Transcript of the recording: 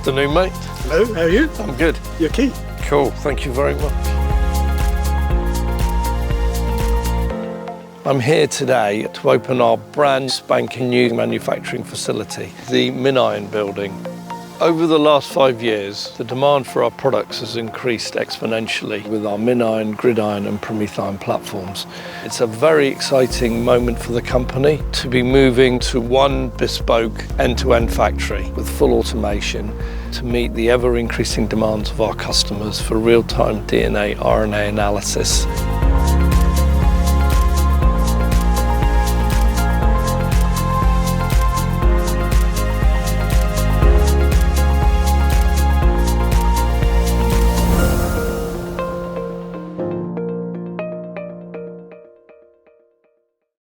Afternoon, mate. Hello, how are you? I'm good. You're key. Cool, thank you very much. I'm here today to open our brand spanking new manufacturing facility, the MinION building. Over the last 5 years, the demand for our products has increased exponentially with our MinION, GridION and PromethION platforms. It's a very exciting moment for the company to be moving to one bespoke end-to-end factory with full automation to meet the ever-increasing demands of our customers for real-time DNA, RNA analysis.